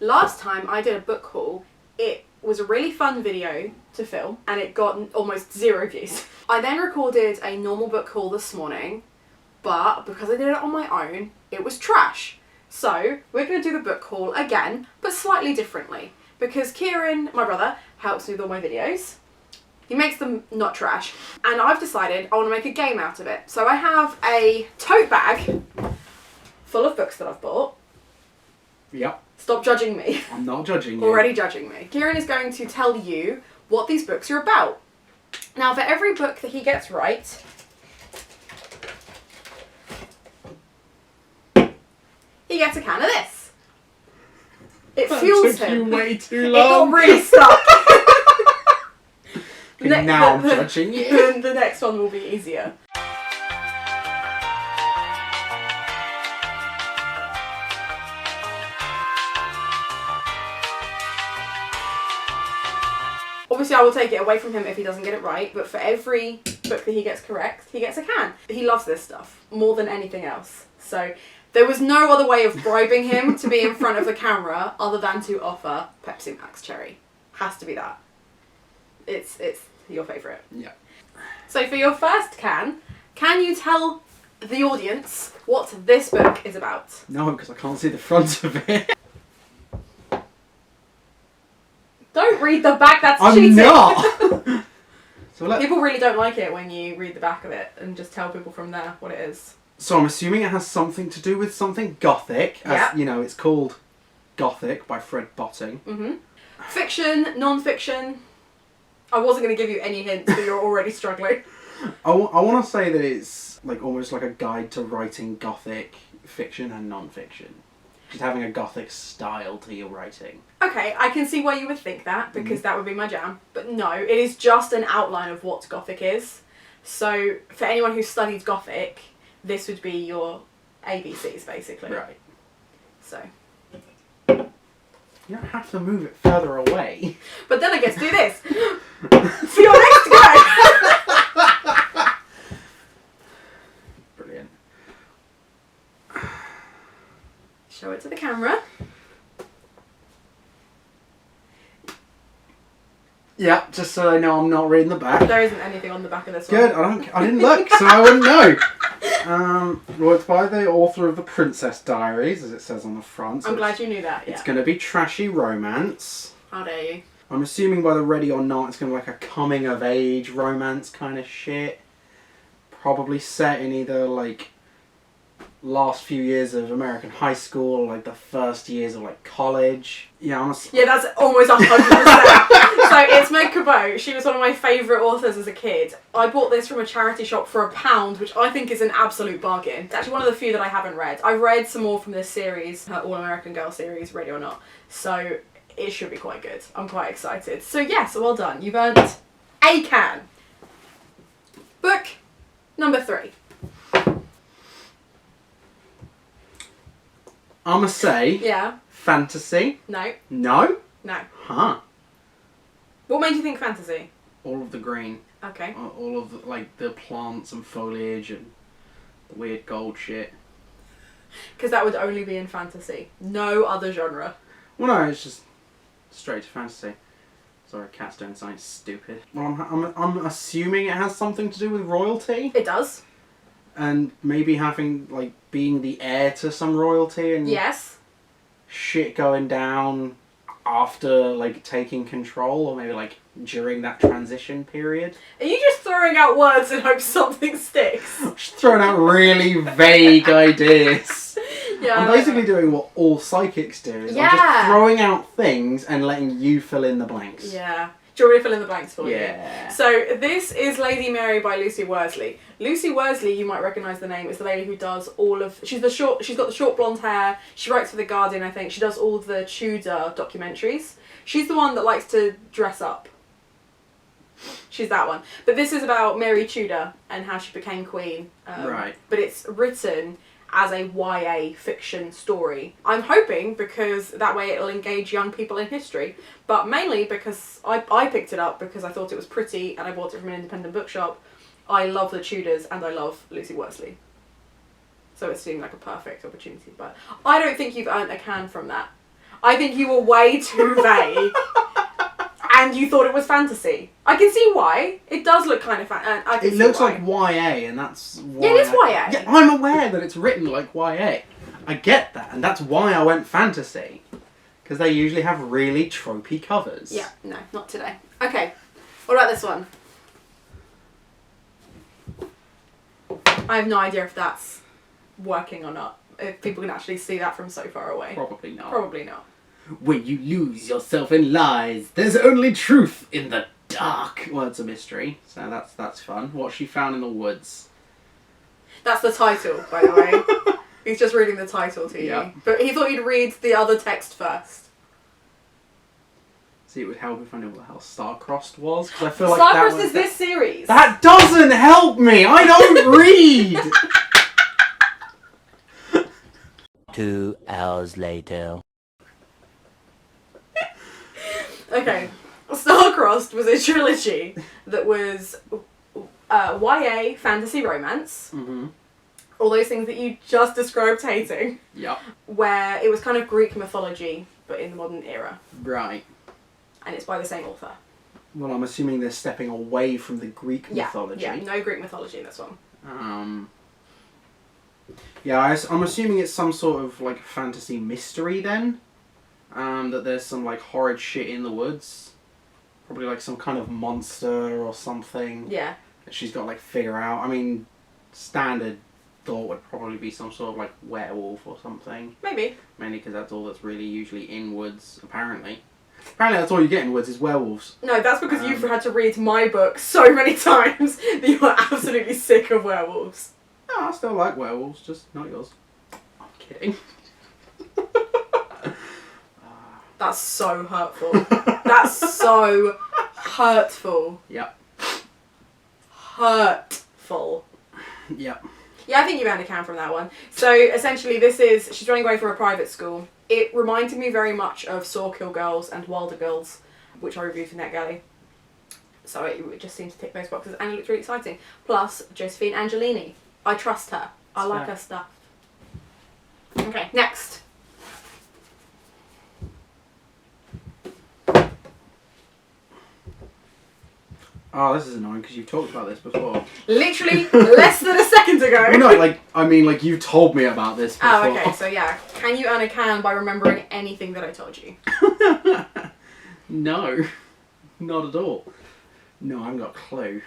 Last time I did a book haul, it was a really fun video to film and it got almost 0 views. I then recorded a normal book haul this morning, but because I did it on my own, it was trash. So we're going to do the book haul again, but slightly differently. Because Ciaran, my brother, helps me with all my videos. He makes them not trash. And I've decided I want to make a game out of it. So I have a tote bag full of books that I've bought. Yep. Stop judging me. I'm not judging you. Already judging me. Ciaran is going to tell you what these books are about. Now, for every book that he gets right, he gets a can of this. It fuels him. Took you way too It long. got really stuck. Now I'm judging you. The next one will be easier. Obviously I will take it away from him if he doesn't get it right, but for every book that he gets correct, he gets a can. He loves this stuff more than anything else. So there was no other way of bribing him to be in front of the camera other than to offer Pepsi Max Cherry. Has to be that. It's your favourite. Yeah. So for your first can you tell the audience what this book is about? No, because I can't see the front of it. Don't read the back, that's I'm cheating. not! So People really don't like it when you read the back of it and just tell people from there what it is. So I'm assuming it has something to do with something Gothic. As, you know, it's called Gothic by Fred Botting. Mm-hmm. Fiction, non-fiction. I wasn't going to give you any hints, but you're already struggling. I want to say that it's like almost like a guide to writing Gothic fiction and non-fiction. Just having a Gothic style to your writing. Okay, I can see why you would think that, because that would be my jam. But no, it is just an outline of what Gothic is. So, for anyone who studied Gothic, this would be your ABCs, basically. Right. So. You don't have to move it further away. But then I get to do this. For your next go! Brilliant. Show it to the camera. Yeah, just so I know I'm not reading the back. There isn't anything on the back of this Good, one. I didn't look, so I wouldn't know. Well, it's by the author of The Princess Diaries, as it says on the front. So I'm glad you knew that, yeah. It's going to be trashy romance. How dare you. I'm assuming by the Ready or Not, it's going to be like a coming-of-age romance kind of shit. Probably set in either, like, last few years of American high school, or, like, the first years of, like, college. Yeah, Yeah, that's almost 100%. So it's Meg Cabot. She was one of my favourite authors as a kid. I bought this from a charity shop for £1, which I think is an absolute bargain. It's actually one of the few that I haven't read. I've read some more from this series, her All American Girl series, Ready or Not. So it should be quite good. I'm quite excited. So yes, well done. You've earned a can. Book number 3. I'ma say... Yeah. Fantasy. No. No? No. Huh. What made you think fantasy? All of the green. Okay. All of the, like the plants and foliage and the weird gold shit. Because that would only be in fantasy. No other genre. Well, no, it's just straight to fantasy. Sorry, cat's doing something stupid. Well, I'm assuming it has something to do with royalty. It does. And maybe having, like, being the heir to some royalty and... Yes. Shit going down after, like, taking control, or maybe, like, during that transition period. Are you just throwing out words in hopes something sticks? Just throwing out really vague ideas. Yeah. I'm basically doing what all psychics do. Is I'm just throwing out things and letting you fill in the blanks. Yeah. Do you want me to fill in the blanks for you? Yeah. So this is Lady Mary by Lucy Worsley. Lucy Worsley, you might recognise the name, is the lady who does all of... She's got the short blonde hair. She writes for The Guardian, I think. She does all of the Tudor documentaries. She's the one that likes to dress up. She's that one. But this is about Mary Tudor and how she became queen. Right. But it's written as a YA fiction story. I'm hoping because that way it'll engage young people in history, but mainly because I picked it up because I thought it was pretty and I bought it from an independent bookshop. I love the Tudors and I love Lucy Worsley. So it seemed like a perfect opportunity, but I don't think you've earned a can from that. I think you were way too vague. And you thought it was fantasy. I can see why. It does look kind of It looks like YA, and that's why... Yeah, it is YA. Yeah, I'm aware that it's written like YA. I get that, and that's why I went fantasy. Because they usually have really tropey covers. Yeah, no, not today. Okay, what about this one? I have no idea if that's working or not. If people can actually see that from so far away. Probably not. Probably not. When you lose yourself in lies, there's only truth in the dark. Well, it's a mystery, so that's fun. What she found in the woods. That's the title, by the way. He's just reading the title to you. Yeah. But he thought you'd read the other text first. See, it would help if I knew what the hell Starcrossed was, because I feel like Starcrossed is this series. That doesn't help me! I don't read! 2 hours later. Okay, Starcrossed was a trilogy that was YA fantasy romance. Mm-hmm. All those things that you just described hating. Yep. Where it was kind of Greek mythology, but in the modern era. Right. And it's by the same author. Well, I'm assuming they're stepping away from the Greek mythology. Yeah, no Greek mythology in this one. Yeah, I'm assuming it's some sort of, like, fantasy mystery then. That there's some, like, horrid shit in the woods. Probably, like, some kind of monster or something. Yeah. That she's got to, like, figure out. I mean, standard thought would probably be some sort of, like, werewolf or something. Maybe. Mainly because that's all that's really usually in woods, apparently. Apparently that's all you get in woods is werewolves. No, that's because you've had to read my book so many times that you're absolutely sick of werewolves. No, I still like werewolves, just not yours. I'm kidding. That's so hurtful. That's so hurtful. Yep. Hurtful. Yep. Yeah, I think you found a can from that one. So essentially she's running away from a private school. It reminded me very much of Sawkill Girls and Wilder Girls, which I reviewed for NetGalley. So it just seemed to tick those boxes and it looked really exciting. Plus, Josephine Angelini. I trust her. I like her stuff. Okay, next. Oh, this is annoying because you've talked about this before. Literally less than a second ago. No, like you told me about this before. Oh, okay, so yeah. Can you earn a can by remembering anything that I told you? No, not at all. No, I haven't got a clue.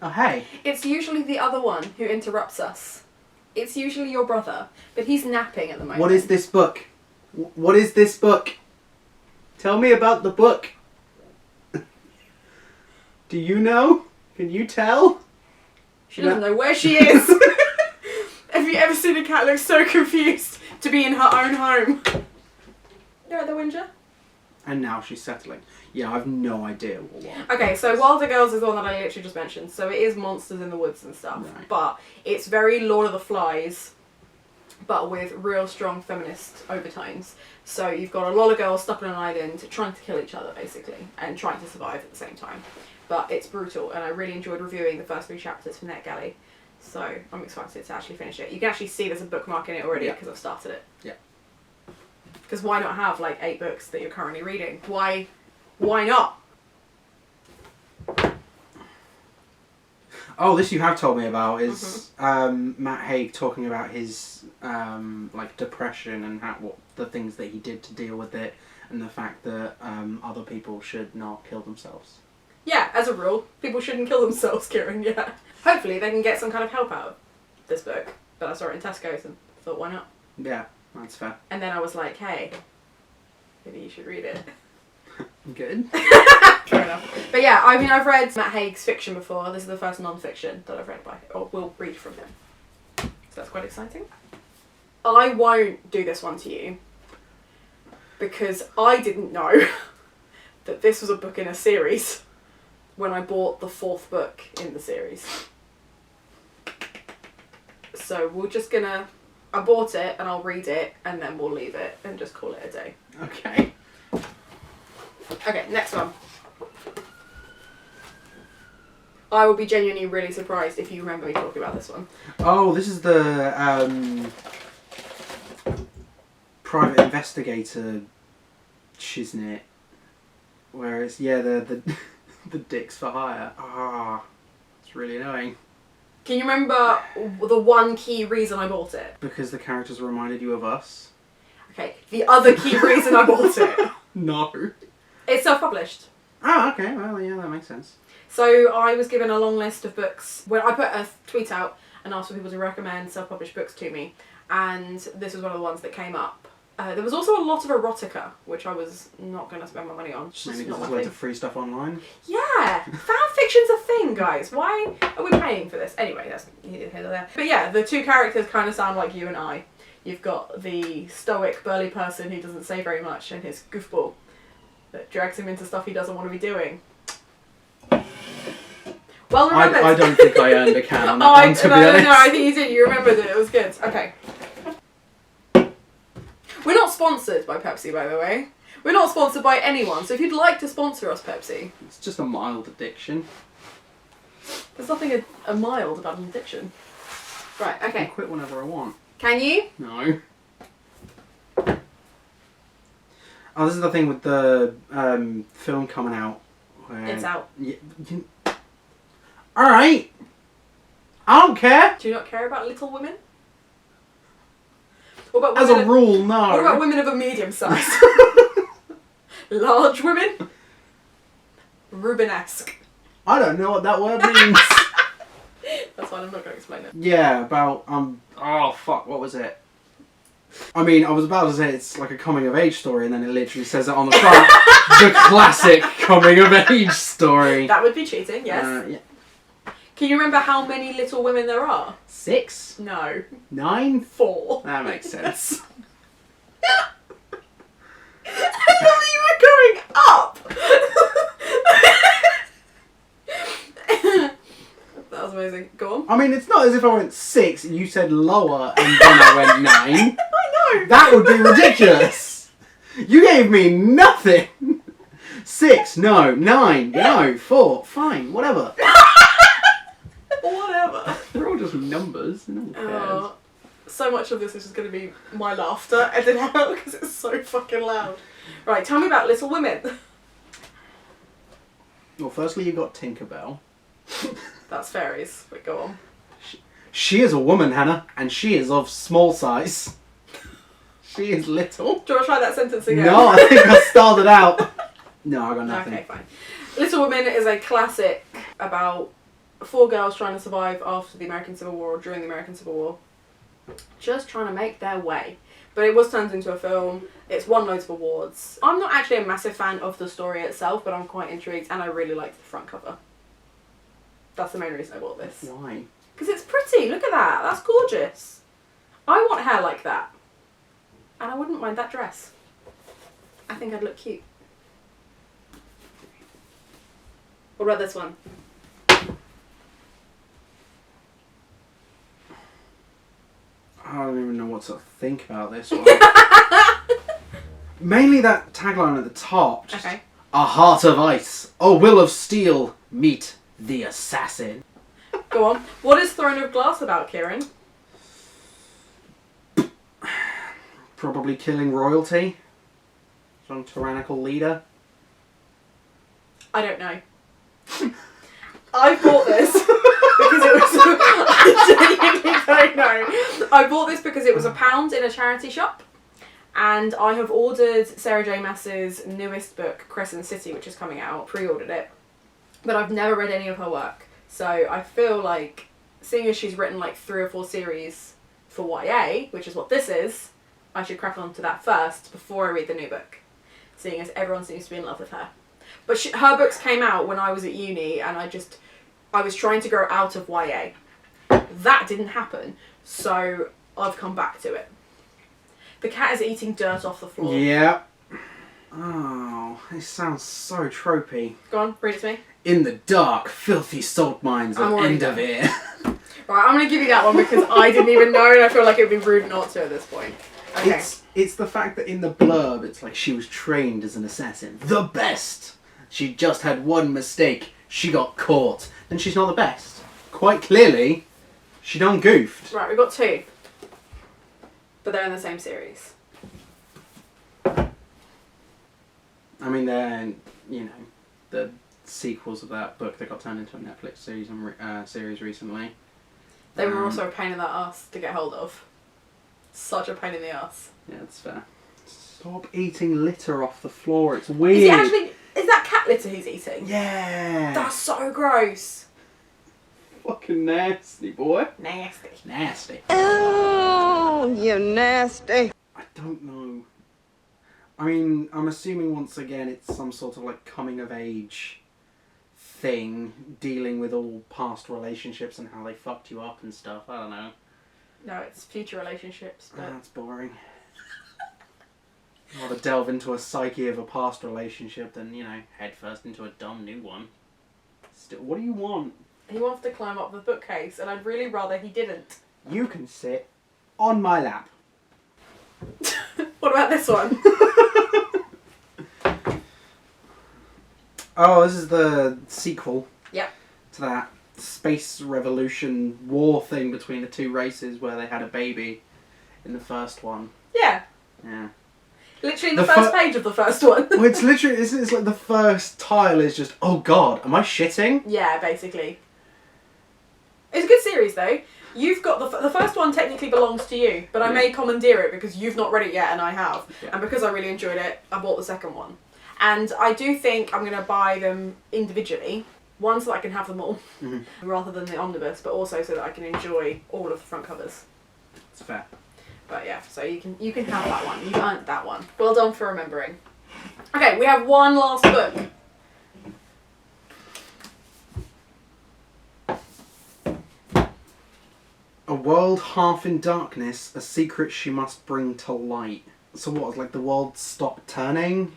Oh, hey. It's usually the other one who interrupts us. It's usually your brother, but he's napping at the moment. What is this book? What is this book? Tell me about the book. Do you know? Can you tell? She doesn't know where she is. Have you ever seen a cat look so confused to be in her own home? You're at the Windsor? And now she's settling. Yeah, I have no idea what. Okay, so Wilder Girls is the one that I literally just mentioned. So it is monsters in the woods and stuff. Right. But it's very Lord of the Flies, but with real strong feminist overtones. So you've got a lot of girls stuck on an island trying to kill each other, basically, and trying to survive at the same time. But it's brutal, and I really enjoyed reviewing the first 3 chapters for NetGalley. So I'm excited to actually finish it. You can actually see there's a bookmark in it already because I've started it. Yeah. Because why not have like 8 books that you're currently reading? Why not? Oh, this you have told me about is Matt Haig talking about his like depression and what the things that he did to deal with it, and the fact that other people should not kill themselves. Yeah, as a rule, people shouldn't kill themselves, Ciaran, yeah. Hopefully they can get some kind of help out of this book. But I saw it in Tesco's and thought, why not? Yeah, that's fair. And then I was like, hey, maybe you should read it. Good. Fair enough. But yeah, I mean, I've read Matt Haig's fiction before. This is the first non-fiction that I've read by, or will read from him. So that's quite exciting. I won't do this one to you because I didn't know that this was a book in a series when I bought the 4th book in the series. So we're just gonna... I bought it and I'll read it and then we'll leave it and just call it a day. Okay. Okay, next one. I will be genuinely really surprised if you remember me talking about this one. Oh, this is the Private Investigator shiznit. Where it's, yeah, the dicks for hire. Ah, it's really annoying. Can you remember the one key reason I bought it? Because the characters reminded you of us? Okay, the other key reason I bought it. No. It's self-published. Oh, okay, well, yeah, that makes sense. So I was given a long list of books where I put a tweet out and asked for people to recommend self-published books to me, and this was one of the ones that came up. There was also a lot of erotica, which I was not going to spend my money on. It's just Mainly not because my there's loads thing. of free stuff online. Yeah, fan fiction's a thing, guys. Why are we paying for this? Anyway, that's neither here nor there. But yeah, the two characters kind of sound like you and I. You've got the stoic, burly person who doesn't say very much and his goofball that drags him into stuff he doesn't want to be doing. Well remembered. I don't think I earned a can on that one, to be no, honest. no, I think you did. You remembered it. It was good. Okay. We're not sponsored by Pepsi, by the way. We're not sponsored by anyone, so if you'd like to sponsor us, Pepsi... It's just a mild addiction. There's nothing a mild about an addiction. Right, I okay. can quit whenever I want. Can you? No. Oh, this is the thing with the film coming out. Where It's out. Alright. I don't care. Do you not care about Little Women? What about As women a rule, no. What about women of a medium size? Large women? Rubenesque. I don't know what that word means. That's fine, I'm not going to explain it. Yeah, about, oh fuck, what was it? I mean, I was about to say it's like a coming of age story, and then it literally says it on the front. The classic coming of age story. That would be cheating, yes. Yeah. Can you remember how many Little Women there are? 6? No. 9? 4. That makes sense. I thought you were going up! That was amazing. Go on. I mean, it's not as if I went 6 and you said lower and then I went 9. I know! That would be ridiculous. You gave me nothing. 6, no. 9, no. 4, fine, whatever. Whatever. They're all just numbers. No one cares. So much of this is just going to be my laughter edited out because it's so fucking loud. Right, tell me about Little Women. Well, firstly, you got Tinkerbell. That's fairies, but go on. She is a woman, Hannah, and she is of small size. She is little. Do you want to try that sentence again? No, I think I started out. No, I got nothing. Okay, fine. Little Women is a classic about 4 girls trying to survive after the American Civil War or during the American Civil War. Just trying to make their way. But it was turned into a film. It's won loads of awards. I'm not actually a massive fan of the story itself, but I'm quite intrigued and I really liked the front cover. That's the main reason I bought this. Why? Because it's pretty. Look at that. That's gorgeous. I want hair like that. And I wouldn't mind that dress. I think I'd look cute. What about this one? I don't even know what to think about this one. Mainly that tagline at the top. Just, Okay. a heart of ice, a will of steel, meet the assassin. Go on. What is Throne of Glass about, Ciaran? Probably killing royalty. Some tyrannical leader. I don't know. I bought this because it was... I genuinely don't know. I bought this because it was £1 in a charity shop. And I have ordered Sarah J Maas's newest book, Crescent City, which is coming out. Pre-ordered it. But I've never read any of her work. So I feel like, seeing as she's written like 3 or 4 series for YA, which is what this is, I should crack on to that first before I read the new book. Seeing as everyone seems to be in love with her. But her books came out when I was at uni and I was trying to grow out of YA. That didn't happen. So I've come back to it. The cat is eating dirt off the floor. Yeah. Oh, this sounds so tropey. Go on, read it to me. In the dark, filthy salt mines of already done. Enderveer. Right, I'm going to give you that one because I didn't even know and I feel like it would be rude not to at this point. Okay. It's the fact that in the blurb it's like she was trained as an assassin. The best! She just had one mistake. She got caught. Then she's not the best. Quite clearly, she done goofed. Right, we've got 2. But they're in the same series. mean, they're, you know, the sequels of that book that got turned into a Netflix series recently. They were also a pain in the ass to get hold of. Such a pain in the ass. Yeah, that's fair. Stop eating litter off the floor. It's weird. Is that cat litter he's eating? Yeah. That's so gross. Fucking nasty, boy. Nasty. Nasty. Oh, you nasty. I don't know. I mean, I'm assuming once again it's some sort of like coming of age thing, dealing with all past relationships and how they fucked you up and stuff. I don't know. No, it's future relationships. But... That's boring. I'd rather delve into a psyche of a past relationship than, you know, head first into a dumb new one. Still, what do you want? He wants to climb up the bookcase, and I'd really rather he didn't. You can sit on my lap. What about this one? Oh, this is the sequel. Yep. To that space revolution war thing between the two races where they had a baby in the first one. Yeah. Yeah. Literally the first page of the first one. Well, it's literally, it's like the first tile is just, oh god, am I shitting? Yeah, basically. It's a good series though. You've got the first one technically belongs to you, but I may commandeer it because you've not read it yet and I have. Yeah. And because I really enjoyed it, I bought the second one. And I do think I'm going to buy them individually. One, so that I can have them all, rather than the omnibus, but also so that I can enjoy all of the front covers. It's fair. But yeah, so you can have that one. You've earned that one. Well done for remembering. Okay, we have one last book. A world half in darkness, a secret she must bring to light. So what, like the world stopped turning?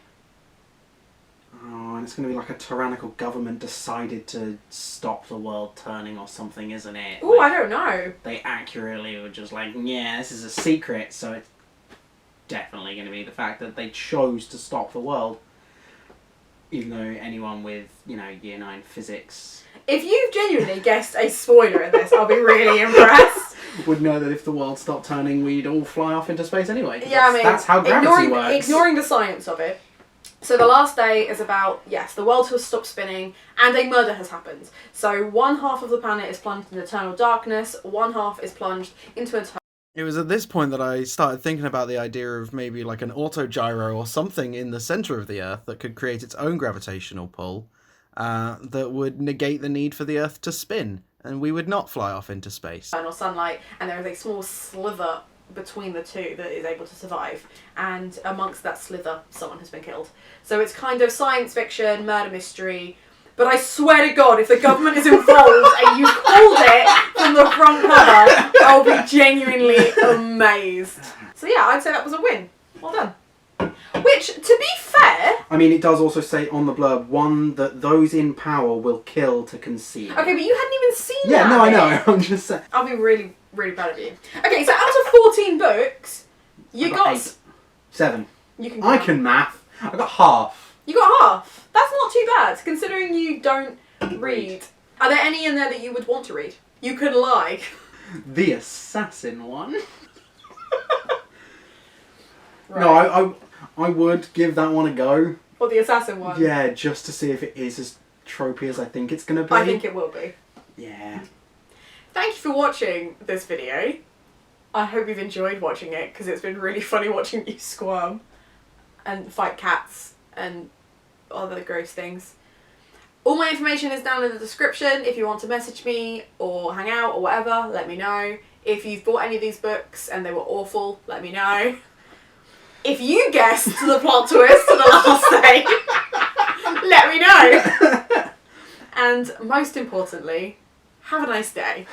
Oh, and it's going to be like a tyrannical government decided to stop the world turning or something, isn't it? Oh, like, I don't know. They accurately were just like, yeah, this is a secret, so it's definitely going to be the fact that they chose to stop the world. Even though anyone with, you know, Year 9 physics... If you've genuinely guessed a spoiler in this, I'll be really impressed. Would know that if the world stopped turning, we'd all fly off into space anyway. Yeah, I mean, that's how gravity works. Ignoring the science of it. So the last day is about, yes, the world has stopped spinning and a murder has happened. So one half of the planet is plunged in eternal darkness, one half is plunged into eternal... It was at this point that I started thinking about the idea of maybe like an autogyro or something in the centre of the Earth that could create its own gravitational pull that would negate the need for the Earth to spin, and we would not fly off into space. Or sunlight, and there is a small slither between the two that is able to survive, and amongst that slither someone has been killed. So it's kind of science fiction, murder mystery, but I swear to God, if the government is involved and you called it from the front cover, I'll be genuinely amazed. So yeah, I'd say that was a win. Well done. Which, to be fair... I mean, it does also say on the blurb, one that those in power will kill to conceal. Okay, but you hadn't even seen that. Yeah, no, I know. I'm just saying. I'll be really, really proud of you. Okay, so out of 14 books, you got 8. 7. You can. I can math. I got half. You got half. That's not too bad, considering you don't read. Are there any in there that you would want to read? You could lie. The assassin one. Right. No, I would give that one a go. Or the assassin one. Yeah, just to see if it is as tropey as I think it's going to be. I think it will be. Yeah. Thank you for watching this video. I hope you've enjoyed watching it, because it's been really funny watching you squirm and fight cats and other gross things. All my information is down in the description. If you want to message me or hang out or whatever, let me know. If you've bought any of these books and they were awful, let me know. If you guessed the plot twist to the last day, let me know. And most importantly, have a nice day.